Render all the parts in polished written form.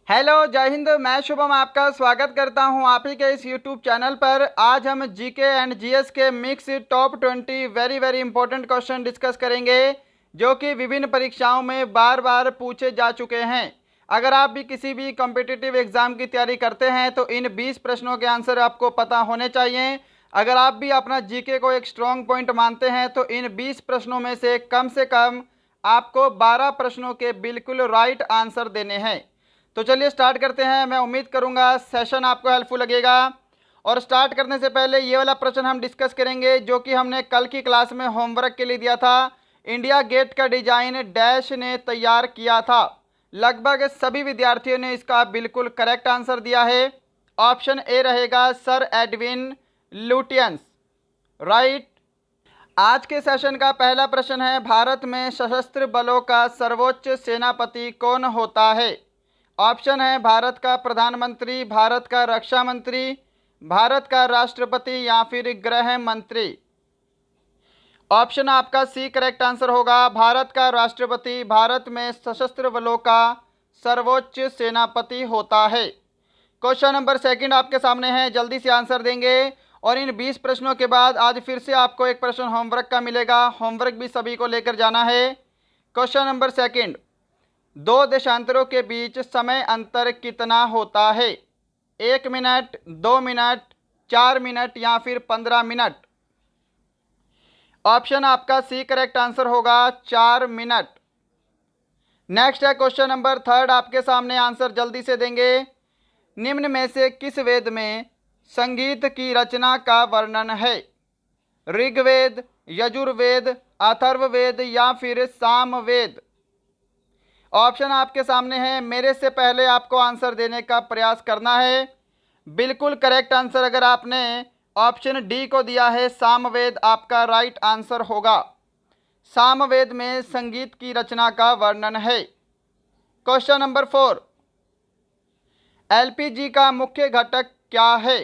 Hello, जय हिंद। मैं शुभम आपका स्वागत करता हूं आप ही के इस यूट्यूब चैनल पर। आज हम जीके एंड जीएस के mix top 20 very very important question discuss करेंगे, जो कि विभिन्न परीक्षाओं में बार बार पूछे जा चुके हैं। अगर आप भी किसी भी कॉम्पिटिटिव एग्जाम की तैयारी करते हैं तो इन 20 प्रश्नों के आंसर आपको पता होने चाहिए। अगर आप भी अपना जीके को एक स्ट्रॉन्ग पॉइंट मानते हैं तो इन 20 प्रश्नों में से कम आपको 12 प्रश्नों के बिल्कुल राइट आंसर देने हैं। तो चलिए स्टार्ट करते हैं। मैं उम्मीद करूंगा सेशन आपको हेल्पफुल लगेगा। और स्टार्ट करने से पहले ये वाला प्रश्न हम डिस्कस करेंगे, जो कि हमने कल की क्लास में होमवर्क के लिए दिया था। इंडिया गेट का डिजाइन डैश ने तैयार किया था। लगभग सभी विद्यार्थियों ने इसका बिल्कुल करेक्ट आंसर दिया है। ऑप्शन ए रहेगा सर एडविन लुटियंस, राइट। आज के सेशन का पहला प्रश्न है, भारत में सशस्त्र बलों का सर्वोच्च सेनापति कौन होता है? ऑप्शन है भारत का प्रधानमंत्री, भारत का रक्षा मंत्री, भारत का राष्ट्रपति या फिर गृह मंत्री। ऑप्शन आपका सी करेक्ट आंसर होगा, भारत का राष्ट्रपति भारत में सशस्त्र बलों का सर्वोच्च सेनापति होता है। क्वेश्चन नंबर सेकंड आपके सामने है, जल्दी से आंसर देंगे। और इन 20 प्रश्नों के बाद आज फिर से आपको एक प्रश्न होमवर्क का मिलेगा। होमवर्क भी सभी को लेकर जाना है। क्वेश्चन नंबर सेकंड, दो देशांतरों के बीच समय अंतर कितना होता है? 1 मिनट, 2 मिनट, 4 मिनट या फिर 15 मिनट। ऑप्शन आपका सी करेक्ट आंसर होगा, 4 मिनट। नेक्स्ट है क्वेश्चन नंबर थर्ड आपके सामने, आंसर जल्दी से देंगे। निम्न में से किस वेद में संगीत की रचना का वर्णन है? ऋग्वेद, यजुर्वेद, अथर्ववेद या फिर सामवेद। ऑप्शन आपके सामने है। मेरे से पहले आपको आंसर देने का प्रयास करना है। बिल्कुल करेक्ट आंसर अगर आपने ऑप्शन डी को दिया है, सामवेद, आपका राइट आंसर होगा। सामवेद में संगीत की रचना का वर्णन है। क्वेश्चन नंबर 4, एलपीजी का मुख्य घटक क्या है?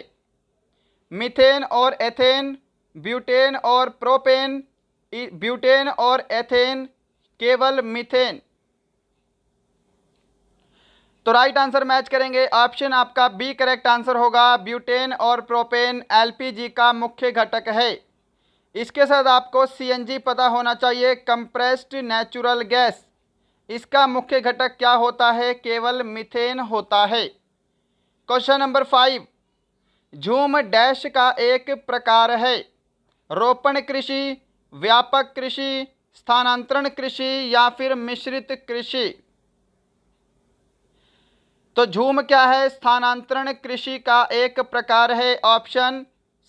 मीथेन और एथेन, ब्यूटेन और प्रोपेन, ब्यूटेन और एथेन, केवल मीथेन। तो राइट आंसर मैच करेंगे। ऑप्शन आपका बी करेक्ट आंसर होगा, ब्यूटेन और प्रोपेन एलपीजी का मुख्य घटक है। इसके साथ आपको सीएनजी पता होना चाहिए, कंप्रेस्ड नेचुरल गैस। इसका मुख्य घटक क्या होता है? केवल मीथेन होता है। क्वेश्चन नंबर 5, झूम डैश का एक प्रकार है? रोपण कृषि, व्यापक कृषि, स्थानांतरण कृषि या फिर मिश्रित कृषि। तो झूम क्या है? स्थानांतरण कृषि का एक प्रकार है। ऑप्शन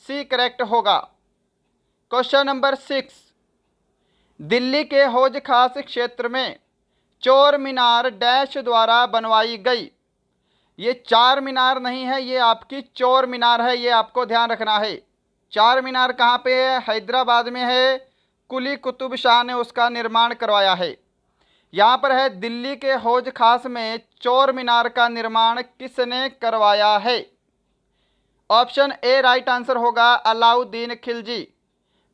सी करेक्ट होगा। क्वेश्चन नंबर 6, दिल्ली के हौज खास क्षेत्र में चोर मीनार डैश द्वारा बनवाई गई। ये चार मीनार नहीं है, ये आपकी चोर मीनार है, ये आपको ध्यान रखना है। चार मीनार कहाँ पे है? हैदराबाद में है। कुली कुतुब शाह ने उसका निर्माण करवाया है। यहाँ पर है दिल्ली के हौज खास में चोर मीनार का निर्माण किसने करवाया है? ऑप्शन ए राइट आंसर होगा, अलाउद्दीन खिलजी।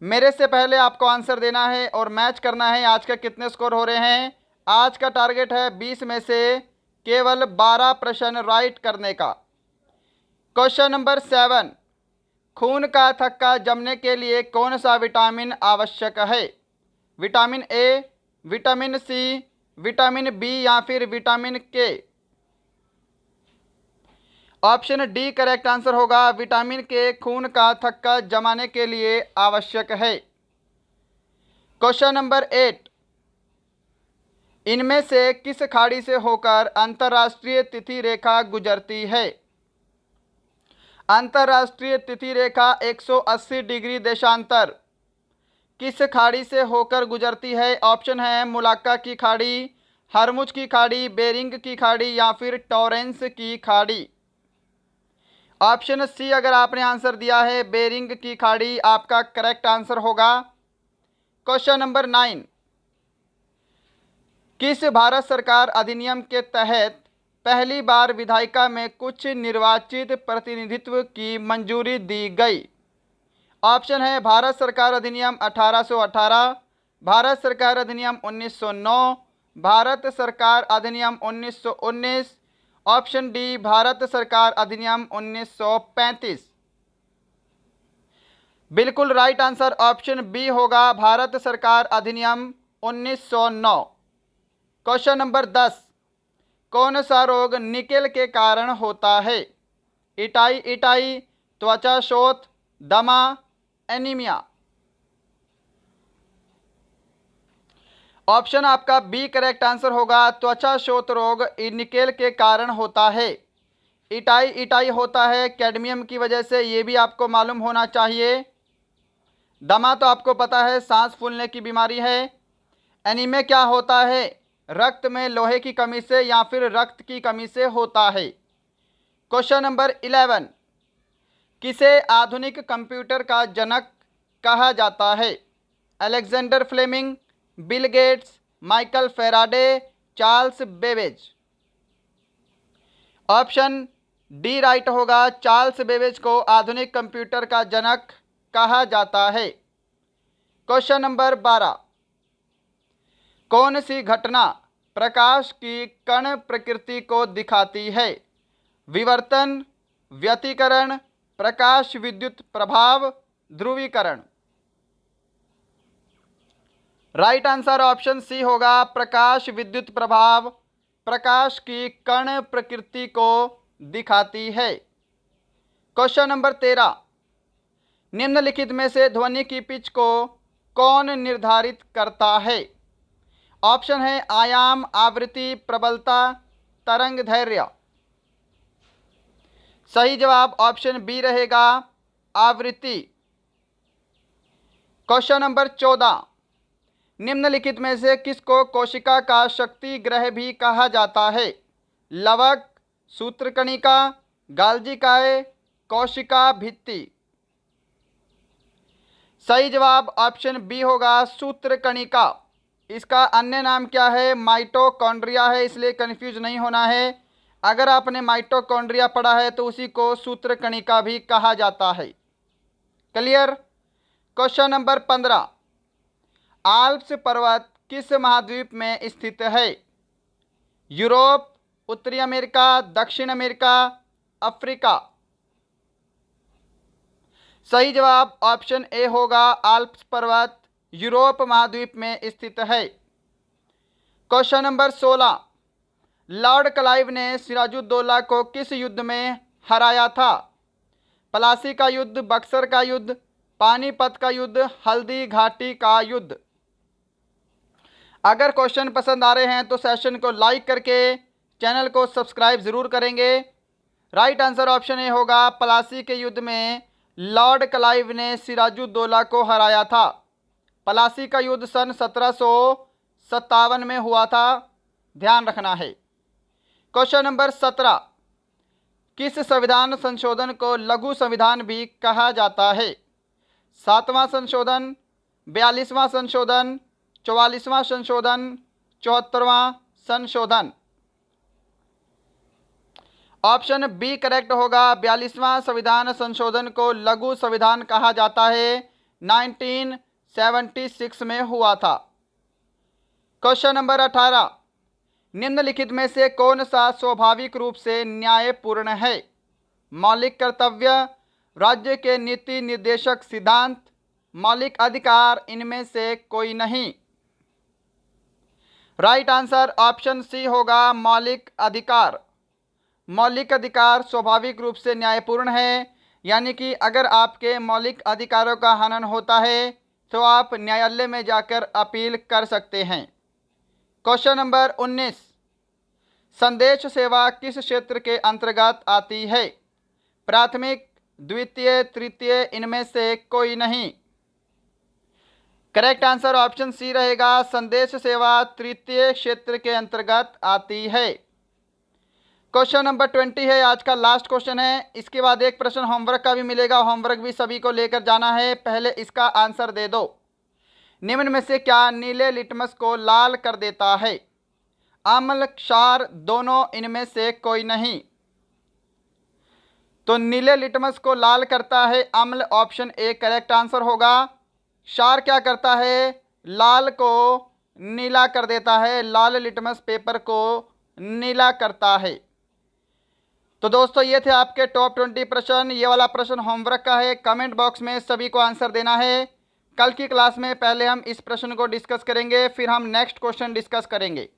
मेरे से पहले आपको आंसर देना है और मैच करना है। आज का कितने स्कोर हो रहे हैं? आज का टारगेट है 20 में से केवल 12 प्रश्न राइट करने का। क्वेश्चन नंबर 7, खून का थक्का जमने के लिए कौन सा विटामिन आवश्यक है? Vitamin A, vitamin C, vitamin B या फिर vitamin K. Option D correct answer होगा, विटामिन के खून का थक्का जमाने के लिए आवश्यक है। क्वेश्चन नंबर 8, इनमें से किस खाड़ी से होकर अंतर्राष्ट्रीय तिथि रेखा गुजरती है? अंतर्राष्ट्रीय तिथि रेखा 180 डिग्री देशांतर किस खाड़ी से होकर गुजरती है? ऑप्शन है मुलाक्का की खाड़ी, हरमुज की खाड़ी, बेरिंग की खाड़ी या फिर टॉरेंस की खाड़ी। ऑप्शन सी अगर आपने आंसर दिया है, बेरिंग की खाड़ी, आपका करेक्ट आंसर होगा। क्वेश्चन नंबर 9, किस भारत सरकार अधिनियम के तहत पहली बार विधायिका में कुछ निर्वाचित प्रतिनिधित्व की मंजूरी दी गई? ऑप्शन है भारत सरकार अधिनियम 1818, भारत सरकार अधिनियम 1909, भारत सरकार अधिनियम 1919 ऑप्शन डी भारत सरकार अधिनियम 1935। बिल्कुल राइट आंसर ऑप्शन बी होगा, भारत सरकार अधिनियम 1909। क्वेश्चन नंबर 10, कौन सा रोग निकेल के कारण होता है? इटाई इटाई, त्वचा शोथ, दमा, एनीमिया। ऑप्शन आपका बी करेक्ट आंसर होगा, त्वचा शोथ रोग निकेल के कारण होता है। इटाई इटाई होता है कैडमियम की वजह से, ये भी आपको मालूम होना चाहिए। दमा तो आपको पता है सांस फूलने की बीमारी है। एनीमिया क्या होता है? रक्त में लोहे की कमी से या फिर रक्त की कमी से होता है। क्वेश्चन नंबर 11, किसे आधुनिक कंप्यूटर का जनक कहा जाता है? Alexander Fleming, Bill Gates, Michael Faraday, Charles Babbage. Option D right होगा, चार्ल्स बेबेज को आधुनिक कंप्यूटर का जनक कहा जाता है। क्वेश्चन नंबर 12, कौन सी घटना प्रकाश की कण प्रकृति को दिखाती है? विवर्तन, व्यतिकरण, प्रकाश विद्युत प्रभाव, ध्रुवीकरण। राइट आंसर ऑप्शन सी होगा, प्रकाश विद्युत प्रभाव प्रकाश की कण प्रकृति को दिखाती है। क्वेश्चन नंबर 13, निम्नलिखित में से ध्वनि की पिच को कौन निर्धारित करता है? ऑप्शन है आयाम, आवृत्ति, प्रबलता, तरंग धैर्य। सही जवाब ऑप्शन बी रहेगा, आवृत्ति। क्वेश्चन नंबर 14, निम्नलिखित में से किसको कोशिका का शक्ति ग्रह भी कहा जाता है? लवक, सूत्रकणिका, गाल्जिकाए, कोशिका भित्ति। सही जवाब ऑप्शन बी होगा, सूत्रकणिका। इसका अन्य नाम क्या है? माइटोकॉन्ड्रिया है, इसलिए कंफ्यूज नहीं होना है। अगर आपने माइटोकॉन्ड्रिया पढ़ा है तो उसी को सूत्रकणिका भी कहा जाता है। क्लियर? क्वेश्चन नंबर 15, आल्प्स पर्वत किस महाद्वीप में स्थित है? यूरोप, उत्तरी अमेरिका, दक्षिण अमेरिका, अफ्रीका। सही जवाब ऑप्शन ए होगा, आल्प्स पर्वत यूरोप महाद्वीप में स्थित है। क्वेश्चन नंबर 16, लॉर्ड क्लाइव ने सिराजुद्दौला को किस युद्ध में हराया था? प्लासी का युद्ध, बक्सर का युद्ध, पानीपत का युद्ध, हल्दी घाटी का युद्ध। अगर क्वेश्चन पसंद आ रहे हैं तो सेशन को लाइक करके चैनल को सब्सक्राइब ज़रूर करेंगे। राइट आंसर ऑप्शन ए होगा, प्लासी के युद्ध में लॉर्ड क्लाइव ने सिराजुद्दौला को हराया था। प्लासी का युद्ध सन 1757 में हुआ था, ध्यान रखना है। क्वेश्चन नंबर 17, किस संविधान संशोधन को लघु संविधान भी कहा जाता है? 7वां संशोधन, 42वां संशोधन, 44वां संशोधन, 74वां संशोधन। ऑप्शन बी करेक्ट होगा, 42वां संविधान संशोधन को लघु संविधान कहा जाता है, 1976 में हुआ था। क्वेश्चन नंबर 18, निम्नलिखित में से कौन सा स्वाभाविक रूप से न्यायपूर्ण है? मौलिक कर्तव्य, राज्य के नीति निर्देशक सिद्धांत, मौलिक अधिकार, इनमें से कोई नहीं। राइट आंसर ऑप्शन सी होगा, मौलिक अधिकार। मौलिक अधिकार स्वाभाविक रूप से न्यायपूर्ण है, यानी कि अगर आपके मौलिक अधिकारों का हनन होता है तो आप न्यायालय में जाकर अपील कर सकते हैं। क्वेश्चन नंबर 19, संदेश सेवा किस क्षेत्र के अंतर्गत आती है? प्राथमिक, द्वितीय, तृतीय, इनमें से कोई नहीं। करेक्ट आंसर ऑप्शन सी रहेगा, संदेश सेवा तृतीय क्षेत्र के अंतर्गत आती है। क्वेश्चन नंबर 20 है, आज का लास्ट क्वेश्चन है। इसके बाद एक प्रश्न होमवर्क का भी मिलेगा, होमवर्क भी सभी को लेकर जाना है। पहले इसका आंसर दे दो। निम्न में से क्या नीले लिटमस को लाल कर देता है? अम्ल, क्षार, दोनों, इनमें से कोई नहीं। तो नीले लिटमस को लाल करता है अम्ल, ऑप्शन ए करेक्ट आंसर होगा। क्षार क्या करता है? लाल को नीला कर देता है, लाल लिटमस पेपर को नीला करता है। तो दोस्तों ये थे आपके टॉप 20 प्रश्न। ये वाला प्रश्न होमवर्क का है, कमेंट बॉक्स में सभी को आंसर देना है। कल की क्लास में पहले हम इस प्रश्न को डिस्कस करेंगे, फिर हम नेक्स्ट क्वेश्चन डिस्कस करेंगे।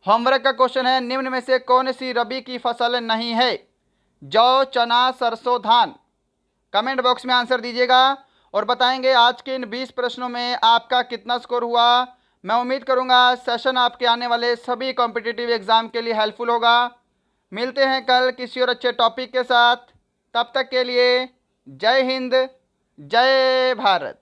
होमवर्क का क्वेश्चन है, निम्न में से कौन सी रबी की फसल नहीं है? जौ, चना, सरसों, धान। कमेंट बॉक्स में आंसर दीजिएगा और बताएंगे आज के इन 20 प्रश्नों में आपका कितना स्कोर हुआ। मैं उम्मीद करूंगा सेशन आपके आने वाले सभी कॉम्पिटिटिव एग्जाम के लिए हेल्पफुल होगा। मिलते हैं कल किसी और अच्छे टॉपिक के साथ। तब तक के लिए जय हिंद, जय भारत।